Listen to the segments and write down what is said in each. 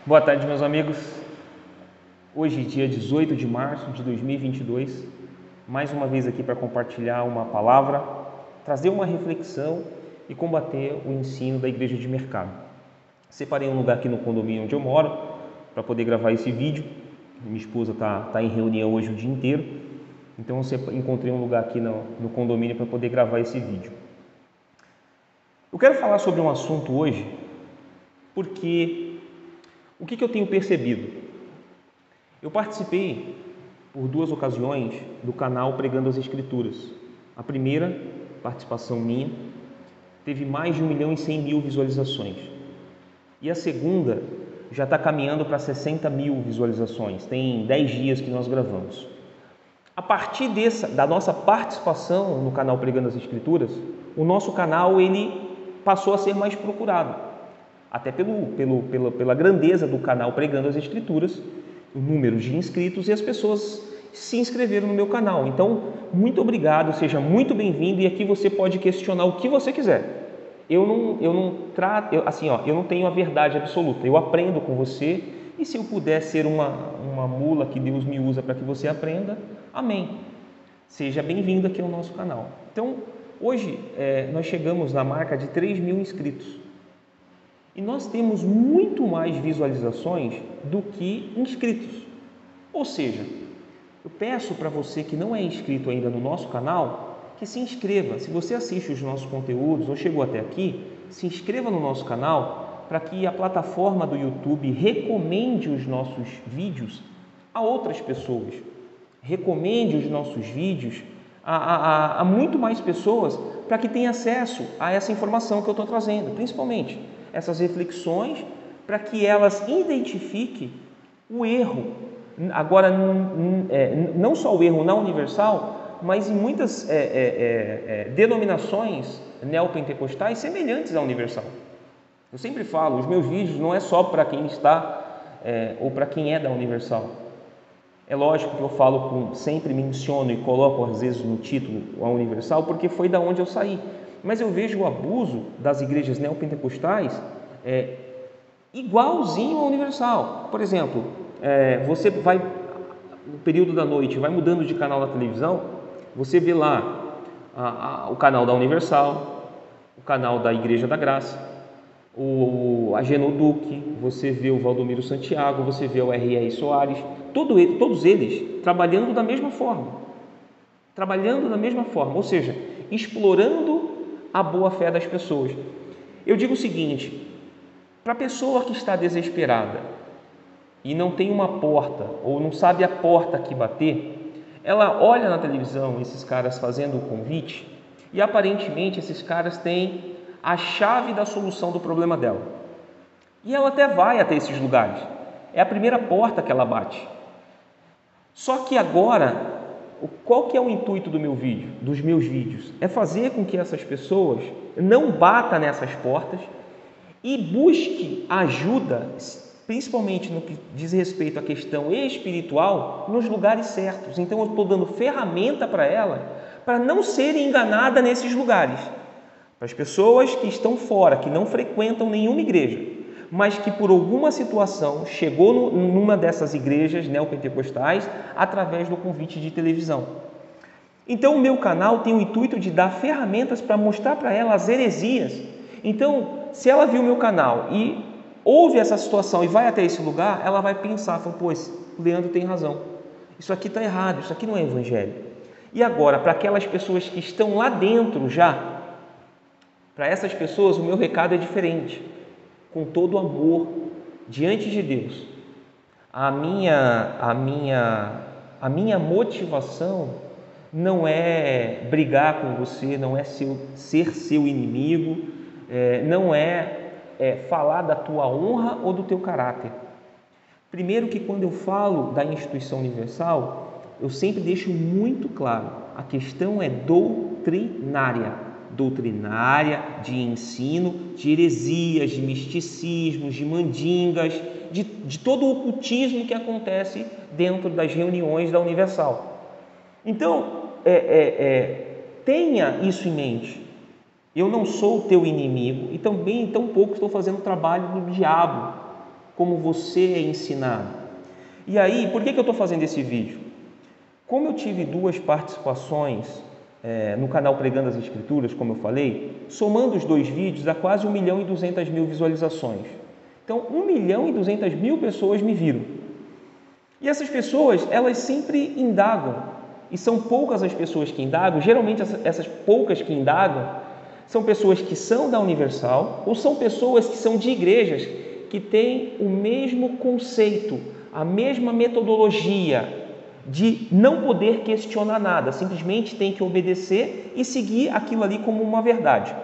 Boa tarde, meus amigos. Hoje, dia 18 de março de 2022, mais uma vez aqui para compartilhar uma palavra, trazer uma reflexão e combater o ensino da igreja de mercado. Separei um lugar aqui no condomínio onde eu moro para poder gravar esse vídeo. Minha esposa está em reunião hoje o dia inteiro, então eu encontrei um lugar aqui no condomínio para poder gravar esse vídeo. Eu quero falar sobre um assunto hoje porque o que eu tenho percebido? Eu participei por 2 ocasiões do canal Pregando as Escrituras. A primeira participação minha teve mais de 1.100.000 visualizações. E a segunda já está caminhando para 60.000 visualizações. Tem 10 dias que nós gravamos. A partir da nossa participação no canal Pregando as Escrituras, o nosso canal ele passou a ser mais procurado. Até pela grandeza do canal Pregando as Escrituras, o número de inscritos e as pessoas se inscreveram no meu canal. Então, muito obrigado, seja muito bem-vindo e aqui você pode questionar o que você quiser. Eu não tenho a verdade absoluta, eu aprendo com você e se eu puder ser uma mula que Deus me usa para que você aprenda, amém. Seja bem-vindo aqui ao nosso canal. Então, hoje nós chegamos na marca de 3.000 inscritos. E nós temos muito mais visualizações do que inscritos. Ou seja, eu peço para você que não é inscrito ainda no nosso canal, que se inscreva. Se você assiste os nossos conteúdos ou chegou até aqui, se inscreva no nosso canal para que a plataforma do YouTube recomende os nossos vídeos a outras pessoas. Recomende os nossos vídeos a muito mais pessoas para que tenham acesso a essa informação que eu estou trazendo, principalmente essas reflexões, para que elas identifiquem o erro. Agora, não só o erro na Universal, mas em muitas denominações neopentecostais semelhantes à Universal. Eu sempre falo, os meus vídeos não é só para quem está ou para quem é da Universal. É lógico que eu falo, sempre menciono e coloco às vezes no título a Universal, porque foi da onde eu saí. Mas eu vejo o abuso das igrejas neopentecostais igualzinho à Universal. Por exemplo, você vai, no período da noite, vai mudando de canal na televisão, você vê lá o canal da Universal, o canal da Igreja da Graça, a Genoduc, você vê o Valdomiro Santiago, você vê o R.R. Soares, todos eles trabalhando da mesma forma, ou seja, explorando a boa-fé das pessoas. Eu digo o seguinte, para a pessoa que está desesperada e não tem uma porta, ou não sabe a porta que bater, ela olha na televisão esses caras fazendo o convite e aparentemente esses caras têm a chave da solução do problema dela. E ela até vai até esses lugares. É a primeira porta que ela bate. Só que agora, qual que é o intuito dos meus vídeos? É fazer com que essas pessoas não batam nessas portas e busque ajuda, principalmente no que diz respeito à questão espiritual, nos lugares certos. Então eu estou dando ferramenta para ela, para não ser enganada nesses lugares. Para as pessoas que estão fora, que não frequentam nenhuma igreja, mas que por alguma situação chegou numa dessas igrejas neopentecostais através do convite de televisão. Então o meu canal tem o intuito de dar ferramentas para mostrar para ela as heresias. Então, se ela viu o meu canal e ouve essa situação e vai até esse lugar, ela vai pensar, pô, o Leandro tem razão, isso aqui está errado, isso aqui não é evangelho. E agora, para aquelas pessoas que estão lá dentro já, para essas pessoas o meu recado é diferente. Com todo o amor diante de Deus, a minha motivação não é brigar com você, não é ser seu inimigo, não é falar da tua honra ou do teu caráter. Primeiro que quando eu falo da instituição universal, eu sempre deixo muito claro, a questão é doutrinária, de ensino, de heresias, de misticismos, de mandingas, de todo o ocultismo que acontece dentro das reuniões da Universal. Então, tenha isso em mente. Eu não sou o teu inimigo e também, tão pouco, estou fazendo o trabalho do diabo. como você é ensinado. E aí, por que eu estou fazendo esse vídeo? Como eu tive 2 participações no canal Pregando as Escrituras, como eu falei, somando os 2 vídeos dá quase 1.200.000 visualizações. Então, 1.200.000 pessoas me viram. E essas pessoas, elas sempre indagam, e são poucas as pessoas que indagam. Geralmente essas poucas que indagam são pessoas que são da Universal ou são pessoas que são de igrejas que têm o mesmo conceito, a mesma metodologia de não poder questionar nada, simplesmente tem que obedecer e seguir aquilo ali como uma verdade.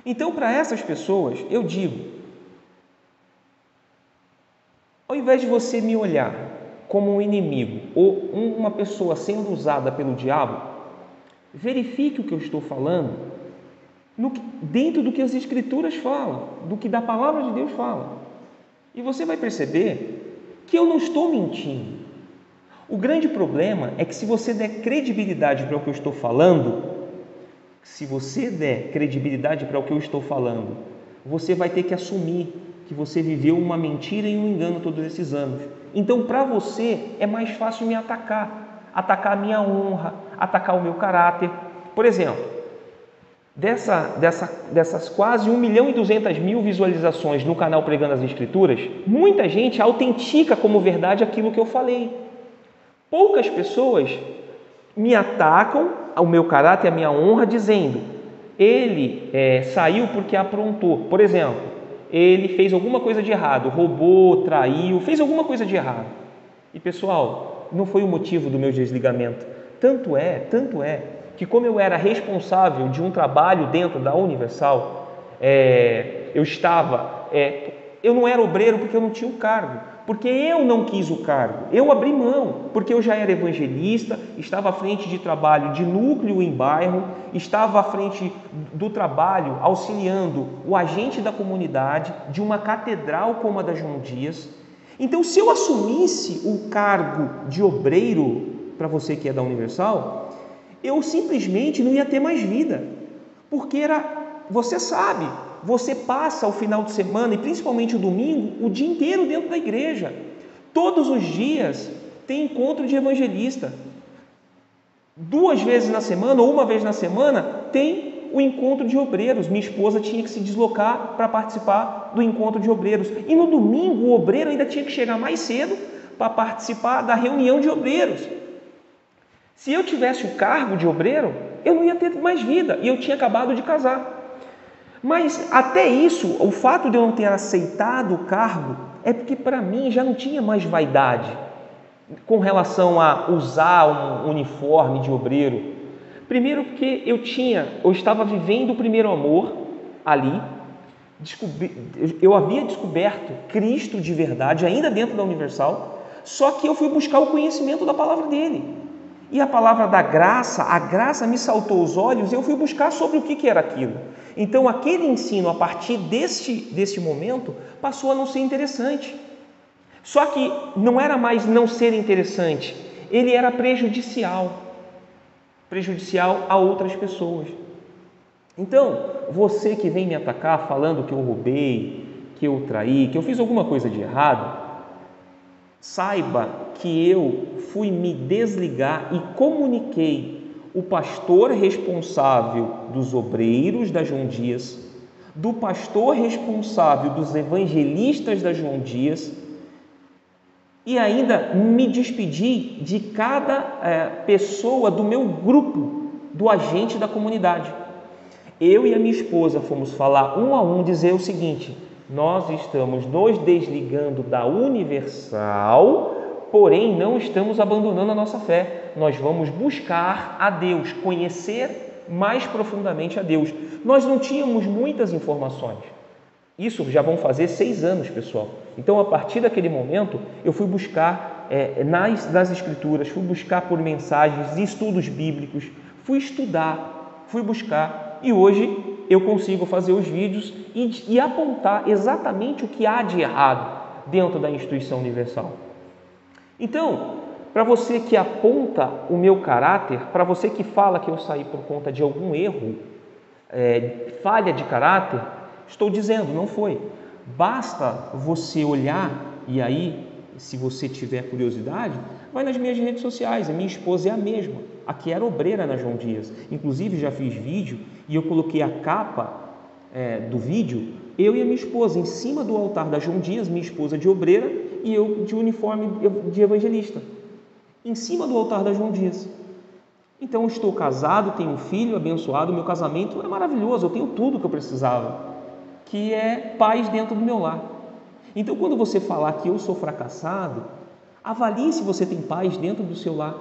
Então, para essas pessoas, eu digo, ao invés de você me olhar como um inimigo ou uma pessoa sendo usada pelo diabo, verifique o que eu estou falando dentro do que as Escrituras falam, do que da Palavra de Deus fala. E você vai perceber que eu não estou mentindo. O grande problema é que se você der credibilidade para o que eu estou falando, você vai ter que assumir que você viveu uma mentira e um engano todos esses anos. Então, para você, é mais fácil me atacar a minha honra, atacar o meu caráter. Por exemplo, dessas quase 1.200.000 visualizações no canal Pregando as Escrituras, muita gente autentica como verdade aquilo que eu falei. Poucas pessoas me atacam ao meu caráter e à minha honra, dizendo: ele saiu porque aprontou. Por exemplo, ele fez alguma coisa de errado, roubou, traiu, fez alguma coisa de errado. E pessoal, não foi o motivo do meu desligamento. Tanto é, que como eu era responsável de um trabalho dentro da Universal, eu não era obreiro porque eu não tinha o cargo. Porque eu não quis o cargo, eu abri mão, porque eu já era evangelista, estava à frente de trabalho de núcleo em bairro, estava à frente do trabalho auxiliando o agente da comunidade de uma catedral como a da João Dias. Então, se eu assumisse o cargo de obreiro, para você que é da Universal, eu simplesmente não ia ter mais vida, porque você sabe, você passa o final de semana e principalmente o domingo, o dia inteiro dentro da igreja. Todos os dias tem encontro de evangelista. 2 vezes na semana ou 1 vez na semana tem o encontro de obreiros. Minha esposa tinha que se deslocar para participar do encontro de obreiros. E no domingo o obreiro ainda tinha que chegar mais cedo para participar da reunião de obreiros. Se eu tivesse o cargo de obreiro, eu não ia ter mais vida e eu tinha acabado de casar. Mas até isso, o fato de eu não ter aceitado o cargo é porque para mim já não tinha mais vaidade com relação a usar um uniforme de obreiro. Primeiro porque eu estava vivendo o primeiro amor ali, eu havia descoberto Cristo de verdade ainda dentro da Universal, só que eu fui buscar o conhecimento da palavra dele. E a palavra da graça, a graça me saltou os olhos e eu fui buscar sobre o que era aquilo. Então, aquele ensino, a partir deste momento, passou a não ser interessante. Só que não era mais não ser interessante, ele era prejudicial a outras pessoas. Então, você que vem me atacar falando que eu roubei, que eu traí, que eu fiz alguma coisa de errado, saiba que eu fui me desligar e comuniquei o pastor responsável dos obreiros da João Dias, do pastor responsável dos evangelistas da João Dias, e ainda me despedi de cada pessoa do meu grupo, do agente da comunidade. Eu e a minha esposa fomos falar um a um, dizer o seguinte: nós estamos nos desligando da Universal, porém não estamos abandonando a nossa fé. Nós vamos buscar a Deus, conhecer mais profundamente a Deus. Nós não tínhamos muitas informações. Isso já vão fazer 6 anos, pessoal. Então, a partir daquele momento, eu fui buscar nas Escrituras, fui buscar por mensagens, estudos bíblicos, fui estudar, fui buscar, e hoje eu consigo fazer os vídeos e apontar exatamente o que há de errado dentro da instituição universal. Então, para você que aponta o meu caráter, para você que fala que eu saí por conta de algum erro, falha de caráter, estou dizendo, não foi. Basta você olhar, e aí, se você tiver curiosidade, vai nas minhas redes sociais. A minha esposa é a mesma, a que era obreira na João Dias. Inclusive, já fiz vídeo e eu coloquei a capa do vídeo, eu e a minha esposa, em cima do altar da João Dias, minha esposa de obreira e eu de uniforme de evangelista, em cima do altar da João Dias. Então, eu estou casado, tenho um filho abençoado, meu casamento é maravilhoso, eu tenho tudo que eu precisava, que é paz dentro do meu lar. Então, quando você falar que eu sou fracassado, avalie se você tem paz dentro do seu lar,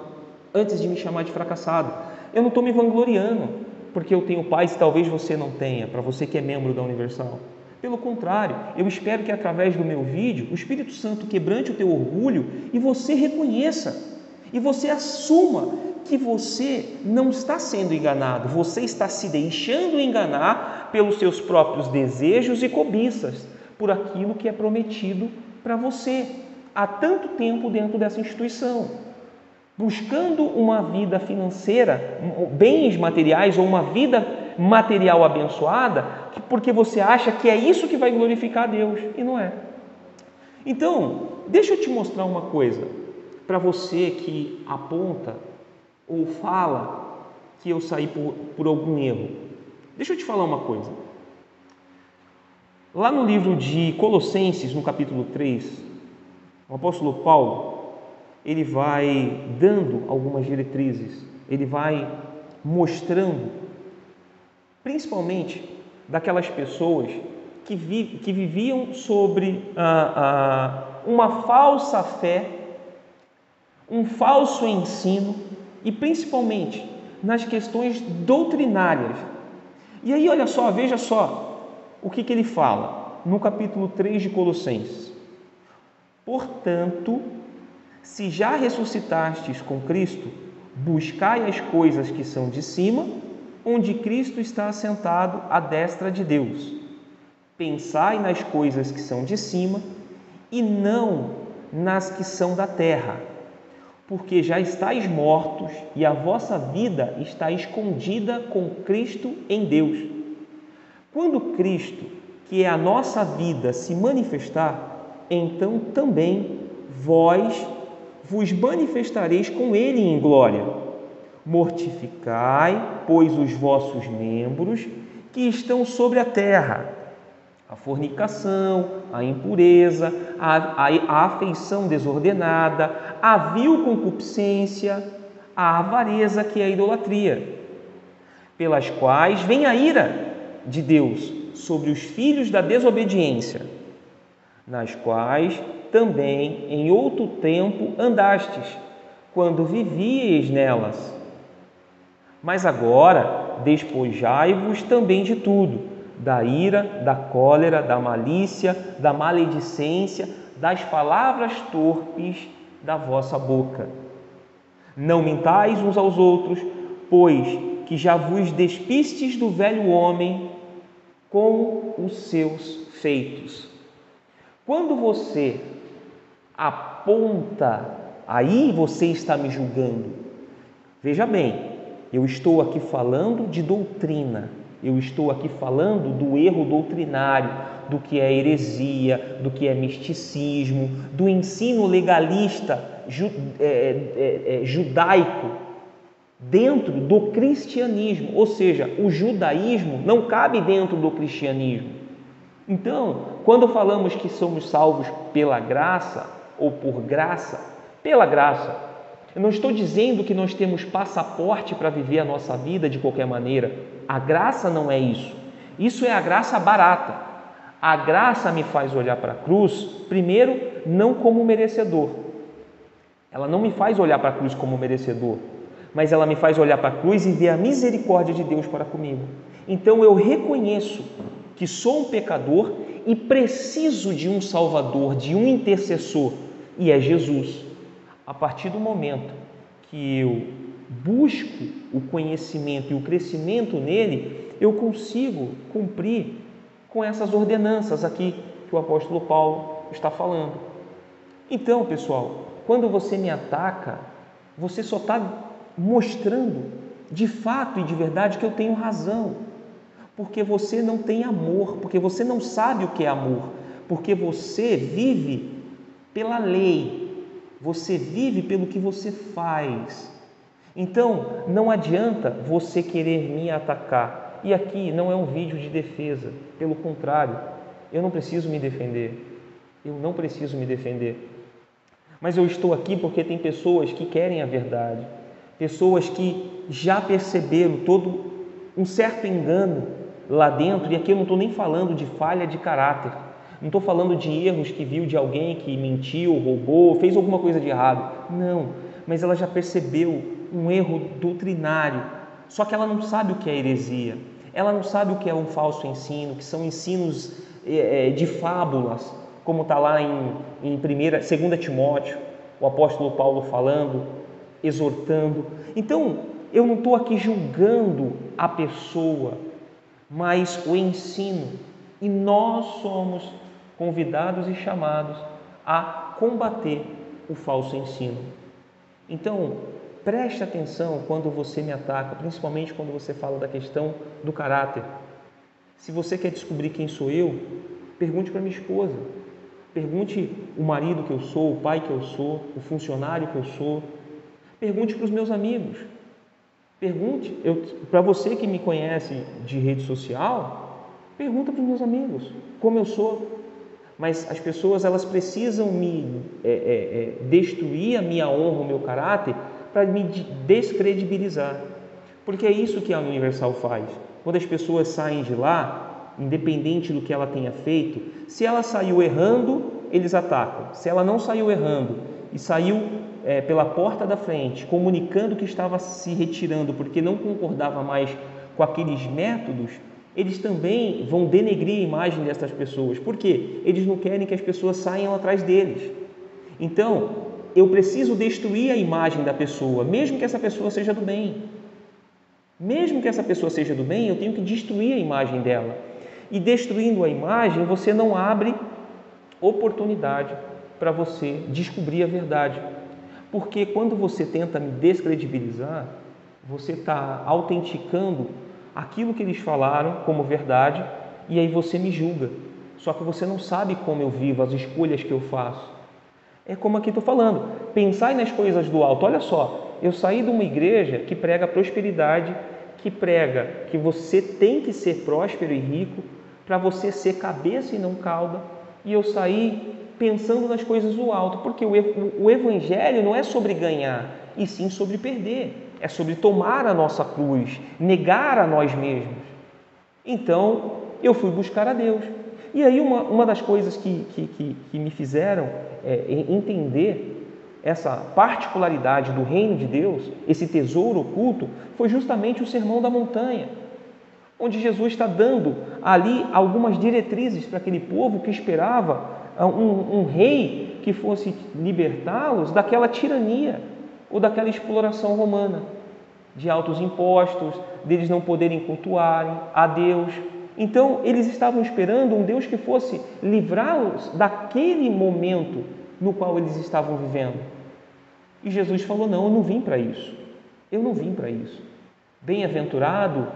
antes de me chamar de fracassado. Eu não estou me vangloriando, porque eu tenho paz e talvez você não tenha, para você que é membro da Universal. Pelo contrário, eu espero que através do meu vídeo, o Espírito Santo quebrante o teu orgulho e você reconheça, e você assuma que você não está sendo enganado, você está se deixando enganar pelos seus próprios desejos e cobiças, por aquilo que é prometido para você há tanto tempo dentro dessa instituição, buscando uma vida financeira, bens materiais ou uma vida material abençoada, porque você acha que é isso que vai glorificar a Deus, e não é. Então, deixa eu te mostrar uma coisa, para você que aponta ou fala que eu saí por algum erro. Deixa eu te falar uma coisa. Lá no livro de Colossenses, no capítulo 3, o apóstolo Paulo, ele vai dando algumas diretrizes, ele vai mostrando, principalmente daquelas pessoas que viviam sobre uma falsa fé, um falso ensino e principalmente nas questões doutrinárias. E aí, olha só, veja só o que ele fala no capítulo 3 de Colossenses. Portanto, se já ressuscitastes com Cristo, buscai as coisas que são de cima, onde Cristo está assentado à destra de Deus. Pensai nas coisas que são de cima e não nas que são da terra, porque já estáis mortos e a vossa vida está escondida com Cristo em Deus. Quando Cristo, que é a nossa vida, se manifestar, então também vós vos manifestareis com Ele em glória. Mortificai, pois, os vossos membros que estão sobre a terra, a fornicação, a impureza, a afeição desordenada, a vil concupiscência, a avareza, que é a idolatria, pelas quais vem a ira de Deus sobre os filhos da desobediência, nas quais também em outro tempo andastes, quando vivíeis nelas. Mas agora despojai-vos também de tudo, da ira, da cólera, da malícia, da maledicência, das palavras torpes da vossa boca. Não mintais uns aos outros, pois que já vos despistes do velho homem com os seus feitos. Quando você aponta, aí você está me julgando. Veja bem, eu estou aqui falando de doutrina, eu estou aqui falando do erro doutrinário, do que é heresia, do que é misticismo, do ensino legalista judaico dentro do cristianismo, ou seja, o judaísmo não cabe dentro do cristianismo. Então, quando falamos que somos salvos pela graça ou por graça, pela graça, eu não estou dizendo que nós temos passaporte para viver a nossa vida de qualquer maneira. A graça não é isso. Isso é a graça barata. A graça me faz olhar para a cruz, primeiro, não como merecedor. Ela não me faz olhar para a cruz como merecedor, mas ela me faz olhar para a cruz e ver a misericórdia de Deus para comigo. Então eu reconheço que sou um pecador e preciso de um Salvador, de um intercessor, e é Jesus. A partir do momento que eu busco o conhecimento e o crescimento nele, eu consigo cumprir com essas ordenanças aqui que o apóstolo Paulo está falando. Então, pessoal, quando você me ataca, você só está mostrando de fato e de verdade que eu tenho razão, porque você não tem amor, porque você não sabe o que é amor, porque você vive pela lei, você vive pelo que você faz. Então, não adianta você querer me atacar. E aqui não é um vídeo de defesa, pelo contrário, eu não preciso me defender. Eu não preciso me defender. Mas eu estou aqui porque tem pessoas que querem a verdade, pessoas que já perceberam todo um certo engano lá dentro, e aqui eu não estou nem falando de falha de caráter, não estou falando de erros que viu de alguém que mentiu, roubou, fez alguma coisa de errado. Não, mas ela já percebeu um erro doutrinário, só que ela não sabe o que é heresia, ela não sabe o que é um falso ensino, que são ensinos de fábulas, como está lá em 2 Timóteo, o apóstolo Paulo falando, exortando. Então, eu não estou aqui julgando a pessoa, mas o ensino. E nós somos convidados e chamados a combater o falso ensino. Então, preste atenção quando você me ataca, principalmente quando você fala da questão do caráter. Se você quer descobrir quem sou eu, pergunte para minha esposa. Pergunte o marido que eu sou, o pai que eu sou, o funcionário que eu sou. Pergunte para os meus amigos. Pergunte, para você que me conhece de rede social, pergunta para os meus amigos como eu sou. Mas as pessoas, elas precisam me destruir a minha honra, o meu caráter, para me descredibilizar. Porque é isso que a Universal faz. Quando as pessoas saem de lá, independente do que ela tenha feito, se ela saiu errando, eles atacam. Se ela não saiu errando e saiu pela porta da frente, comunicando que estava se retirando porque não concordava mais com aqueles métodos, eles também vão denegrir a imagem dessas pessoas. Por quê? Eles não querem que as pessoas saiam atrás deles. Então, eu preciso destruir a imagem da pessoa, mesmo que essa pessoa seja do bem. Mesmo que essa pessoa seja do bem, eu tenho que destruir a imagem dela. E destruindo a imagem, você não abre oportunidade para você descobrir a verdade. Porque quando você tenta me descredibilizar, você está autenticando aquilo que eles falaram como verdade, e aí você me julga. Só que você não sabe como eu vivo, as escolhas que eu faço. É como aqui estou falando, pensai nas coisas do alto. Olha só, eu saí de uma igreja que prega prosperidade, que prega que você tem que ser próspero e rico para você ser cabeça e não cauda, e eu saí pensando nas coisas do alto, porque o evangelho não é sobre ganhar, e sim sobre perder. É sobre tomar a nossa cruz, negar a nós mesmos. Então, eu fui buscar a Deus. E aí, uma das coisas que me fizeram entender essa particularidade do reino de Deus, esse tesouro oculto, foi justamente o Sermão da Montanha, onde Jesus está dando ali algumas diretrizes para aquele povo que esperava um rei que fosse libertá-los daquela tirania ou daquela exploração romana, de altos impostos, deles não poderem cultuarem a Deus. Então, eles estavam esperando um Deus que fosse livrá-los daquele momento no qual eles estavam vivendo. E Jesus falou, não, eu não vim para isso. Eu não vim para isso. Bem-aventurado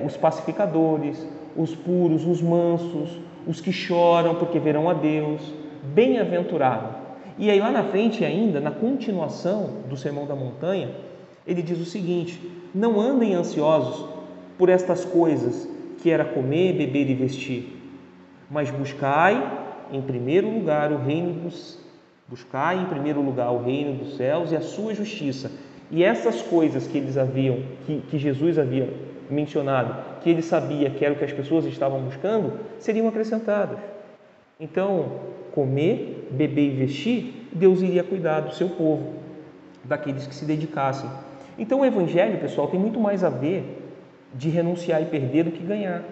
os pacificadores, os puros, os mansos, os que choram porque verão a Deus. Bem-aventurado. E aí lá na frente ainda, na continuação do Sermão da Montanha, ele diz o seguinte, não andem ansiosos por estas coisas que era comer, beber e vestir, mas buscai em primeiro lugar o reino dos céus e a sua justiça. E essas coisas que eles haviam, que Jesus havia mencionado, que ele sabia que era o que as pessoas estavam buscando, seriam acrescentadas. Então, comer, beber e vestir, Deus iria cuidar do seu povo, daqueles que se dedicassem. Então, o Evangelho, pessoal, tem muito mais a ver de renunciar e perder do que ganhar.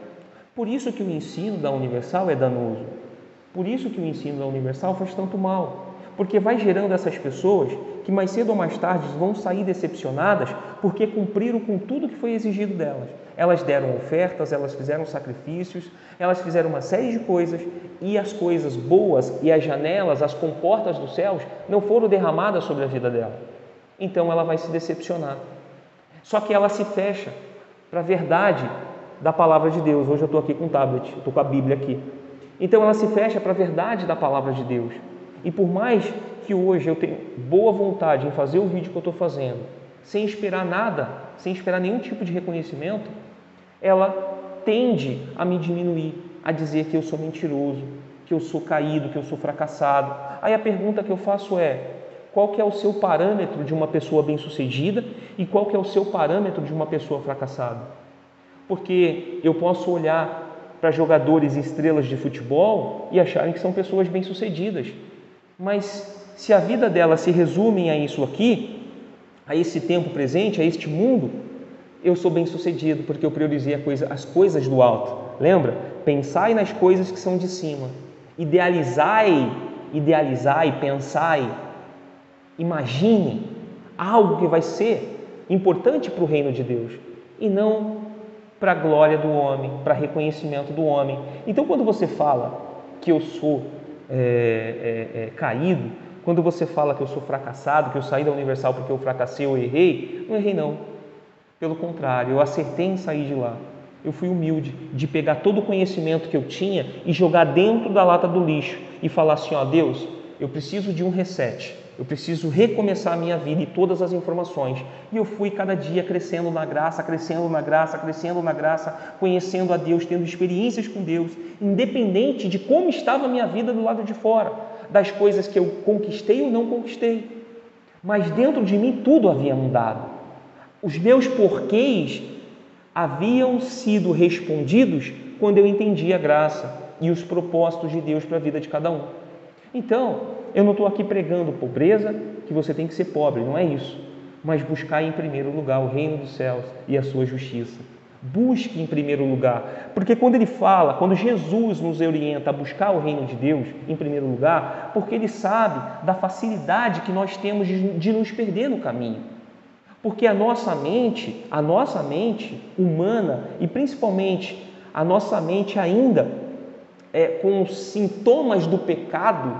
Por isso que o ensino da Universal é danoso. Por isso que o ensino da Universal faz tanto mal. Porque vai gerando essas pessoas que mais cedo ou mais tarde vão sair decepcionadas porque cumpriram com tudo que foi exigido delas. Elas deram ofertas, elas fizeram sacrifícios, elas fizeram uma série de coisas e as coisas boas e as janelas, as comportas dos céus não foram derramadas sobre a vida dela. Então ela vai se decepcionar. Só que ela se fecha para a verdade da palavra de Deus. Hoje eu estou aqui com o tablet, estou com a Bíblia aqui. Então ela se fecha para a verdade da palavra de Deus. E por mais que hoje eu tenha boa vontade em fazer o vídeo que eu estou fazendo, sem esperar nada, sem esperar nenhum tipo de reconhecimento, ela tende a me diminuir, a dizer que eu sou mentiroso, que eu sou caído, que eu sou fracassado. Aí a pergunta que eu faço é: qual que é o seu parâmetro de uma pessoa bem-sucedida e qual que é o seu parâmetro de uma pessoa fracassada? Porque eu posso olhar para jogadores e estrelas de futebol e acharem que são pessoas bem-sucedidas, mas se a vida delas se resume a isso aqui, a esse tempo presente, a este mundo, eu sou bem-sucedido porque eu priorizei as coisas do alto. Lembra? Pensai nas coisas que são de cima. Idealizai, pensai, imagine algo que vai ser importante para o reino de Deus e não para a glória do homem, para reconhecimento do homem. Então, quando você fala que eu sou caído, quando você fala que eu sou fracassado, que eu saí da Universal porque eu fracassei, eu errei, não errei não. Pelo contrário, eu acertei em sair de lá. Eu fui humilde de pegar todo o conhecimento que eu tinha e jogar dentro da lata do lixo e falar assim: ó, Deus, eu preciso de um reset, eu preciso recomeçar a minha vida e todas as informações. E eu fui cada dia crescendo na graça, conhecendo a Deus, tendo experiências com Deus, independente de como estava a minha vida do lado de fora, das coisas que eu conquistei ou não conquistei. Mas dentro de mim tudo havia mudado. Os meus porquês haviam sido respondidos quando eu entendi a graça e os propósitos de Deus para a vida de cada um. Então, eu não estou aqui pregando pobreza, que você tem que ser pobre, não é isso. Mas buscar em primeiro lugar o reino dos céus e a sua justiça. Busque em primeiro lugar, porque quando Jesus nos orienta a buscar o reino de Deus em primeiro lugar, porque Ele sabe da facilidade que nós temos de nos perder no caminho. Porque a nossa mente humana e principalmente a nossa mente ainda com os sintomas do pecado,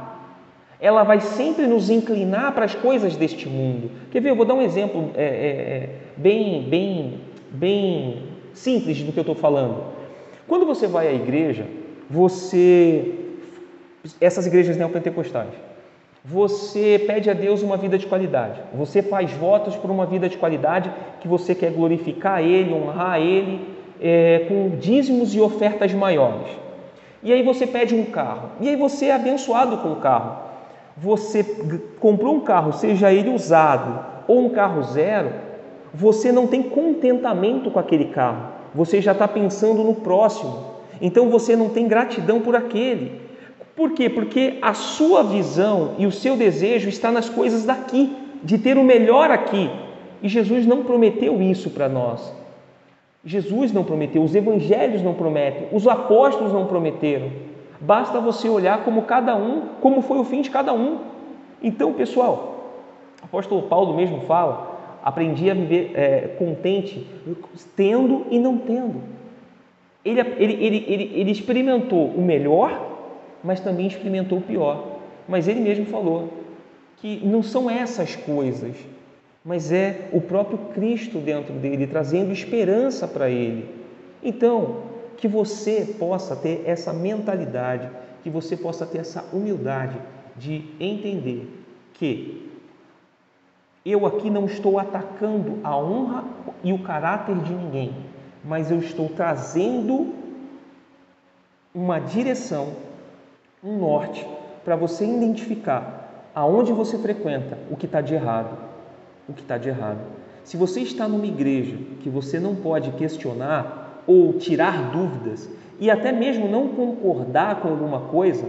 ela vai sempre nos inclinar para as coisas deste mundo. Quer ver? Eu vou dar um exemplo bem simples do que eu estou falando. Quando você vai à igreja, essas igrejas neopentecostais, você pede a Deus uma vida de qualidade. Você faz votos por uma vida de qualidade que você quer glorificar Ele, honrar Ele, com dízimos e ofertas maiores. E aí você pede um carro. E aí você é abençoado com o carro. Você comprou um carro, seja ele usado ou um carro zero, você não tem contentamento com aquele carro. Você já está pensando no próximo. Então você não tem gratidão por aquele. Por quê? Porque a sua visão e o seu desejo está nas coisas daqui, de ter o melhor aqui. E Jesus não prometeu isso para nós. Jesus não prometeu, os evangelhos não prometem, os apóstolos não prometeram. Basta você olhar como foi o fim de cada um. Então, pessoal, o apóstolo Paulo mesmo fala: aprendi a viver contente, tendo e não tendo. Ele experimentou o melhor, mas também experimentou o pior. Mas ele mesmo falou que não são essas coisas, mas é o próprio Cristo dentro dele, trazendo esperança para ele. Então, que você possa ter essa mentalidade, que você possa ter essa humildade de entender que eu aqui não estou atacando a honra e o caráter de ninguém, mas eu estou trazendo uma direção, um norte, para você identificar aonde você frequenta o que está de errado. Se você está numa igreja que você não pode questionar ou tirar dúvidas e até mesmo não concordar com alguma coisa,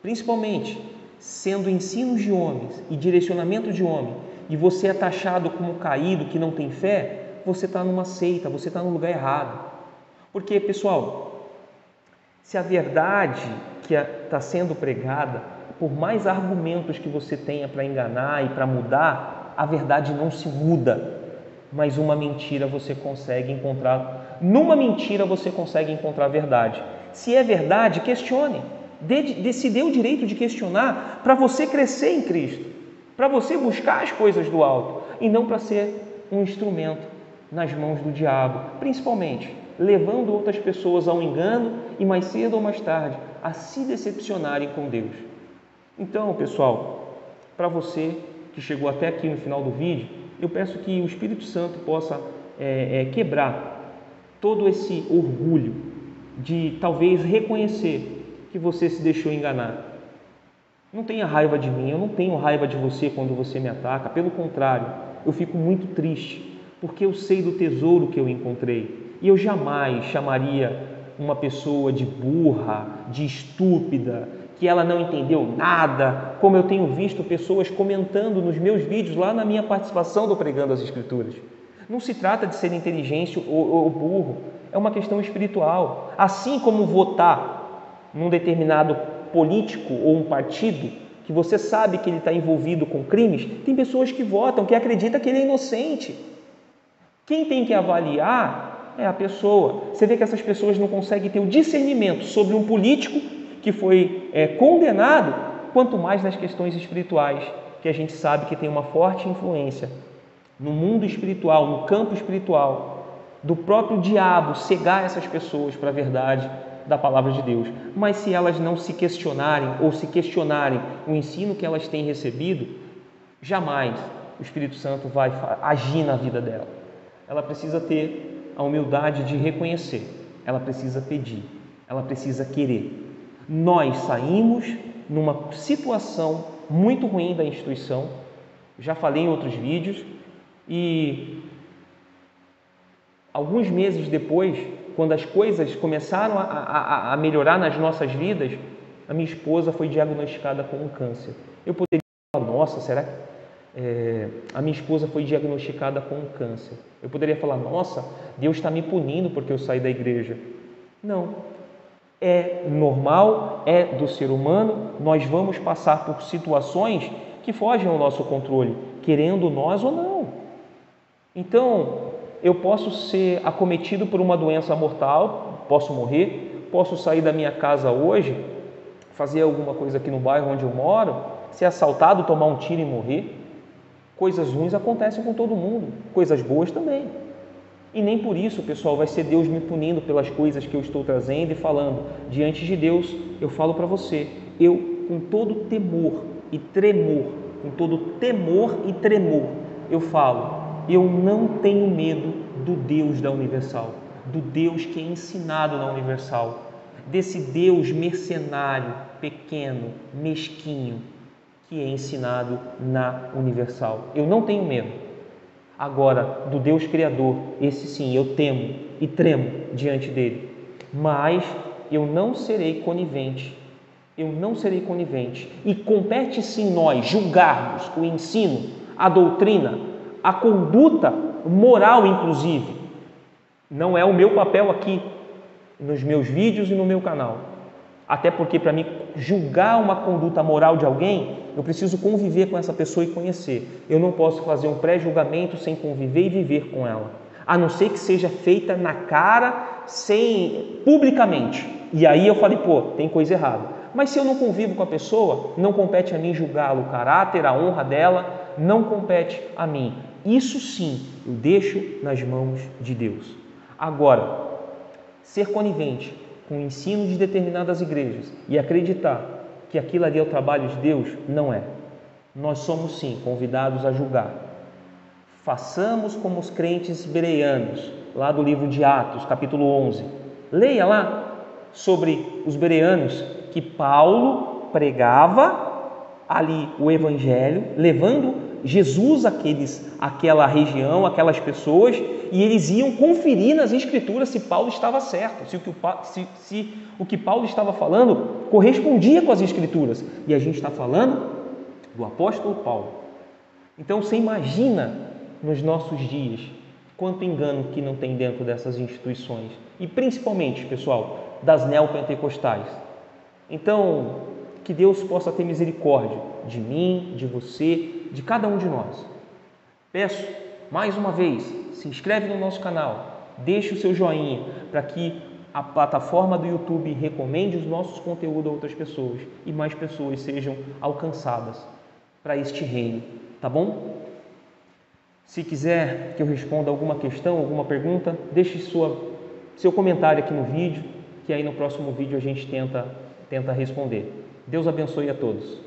principalmente sendo ensinos de homens e direcionamento de homem, e você é taxado como caído, que não tem fé, você está numa seita, você está no lugar errado. Porque, pessoal, se a verdade que está sendo pregada, por mais argumentos que você tenha para enganar e para mudar, a verdade não se muda, mas uma mentira você consegue encontrar. Numa mentira você consegue encontrar a verdade. Se é verdade, questione. Se dê o direito de questionar para você crescer em Cristo, para você buscar as coisas do alto e não para ser um instrumento nas mãos do diabo, principalmente levando outras pessoas ao engano e mais cedo ou mais tarde a se decepcionarem com Deus. Então, pessoal, para você que chegou até aqui no final do vídeo, eu peço que o Espírito Santo possa quebrar todo esse orgulho de talvez reconhecer que você se deixou enganar. Não tenha raiva de mim, eu não tenho raiva de você quando você me ataca, pelo contrário, eu fico muito triste, porque eu sei do tesouro que eu encontrei, e eu jamais chamaria uma pessoa de burra, de estúpida, que ela não entendeu nada, como eu tenho visto pessoas comentando nos meus vídeos, lá na minha participação do Pregando as Escrituras. Não se trata de ser inteligente ou burro, é uma questão espiritual. Assim como votar num determinado político ou um partido, que você sabe que ele está envolvido com crimes, tem pessoas que votam, que acreditam que ele é inocente. Quem tem que avaliar é a pessoa. Você vê que essas pessoas não conseguem ter o discernimento sobre um político que foi condenado, quanto mais nas questões espirituais, que a gente sabe que tem uma forte influência no mundo espiritual, no campo espiritual, do próprio diabo cegar essas pessoas para a verdade da palavra de Deus. Mas se elas não se questionarem ou se questionarem o ensino que elas têm recebido, jamais o Espírito Santo vai agir na vida dela. Ela precisa ter a humildade de reconhecer, ela precisa pedir, ela precisa querer. Nós saímos numa situação muito ruim da instituição, já falei em outros vídeos, e alguns meses depois, quando as coisas começaram a melhorar nas nossas vidas, a minha esposa foi diagnosticada com um câncer. Eu poderia falar, nossa, será que a minha esposa foi diagnosticada com um câncer? Eu poderia falar, nossa, Deus está me punindo porque eu saí da igreja. Não. É normal, é do ser humano, nós vamos passar por situações que fogem ao nosso controle, querendo nós ou não. Então, eu posso ser acometido por uma doença mortal, posso morrer, posso sair da minha casa hoje, fazer alguma coisa aqui no bairro onde eu moro, ser assaltado, tomar um tiro e morrer. Coisas ruins acontecem com todo mundo, coisas boas também. E nem por isso, pessoal, vai ser Deus me punindo pelas coisas que eu estou trazendo e falando. Diante de Deus, eu falo para você, eu com todo temor e tremor, eu falo, eu não tenho medo do Deus da Universal, do Deus que é ensinado na Universal, desse Deus mercenário, pequeno, mesquinho, que é ensinado na Universal. Eu não tenho medo. Agora, do Deus Criador, esse sim, eu temo e tremo diante dele. Mas eu não serei conivente. E compete sim nós julgarmos o ensino, a doutrina, a conduta moral, inclusive. Não é o meu papel aqui, nos meus vídeos e no meu canal. Até porque, para mim, julgar uma conduta moral de alguém, eu preciso conviver com essa pessoa e conhecer. Eu não posso fazer um pré-julgamento sem conviver e viver com ela. A não ser que seja feita na cara, publicamente. E aí eu falei, tem coisa errada. Mas se eu não convivo com a pessoa, não compete a mim julgá-lo, o caráter, a honra dela, não compete a mim. Isso sim, eu deixo nas mãos de Deus. Agora, ser conivente com o ensino de determinadas igrejas e acreditar que aquilo ali é o trabalho de Deus, não é. Nós somos sim convidados a julgar. Façamos como os crentes bereanos, lá do livro de Atos, capítulo 11. Leia lá sobre os bereanos, que Paulo pregava ali o evangelho, levando Jesus àquela região, aquelas pessoas, e eles iam conferir nas escrituras se Paulo estava certo, se o que Paulo estava falando correspondia com as escrituras. E a gente está falando do apóstolo Paulo. Então você imagina nos nossos dias quanto engano que não tem dentro dessas instituições, e principalmente, pessoal, das neopentecostais. Então, que Deus possa ter misericórdia de mim, de você, de cada um de nós. Peço, mais uma vez, se inscreve no nosso canal, deixe o seu joinha para que a plataforma do YouTube recomende os nossos conteúdos a outras pessoas e mais pessoas sejam alcançadas para este reino, tá bom? Se quiser que eu responda alguma questão, alguma pergunta, deixe seu comentário aqui no vídeo, que aí no próximo vídeo a gente tenta tenta responder. Deus abençoe a todos.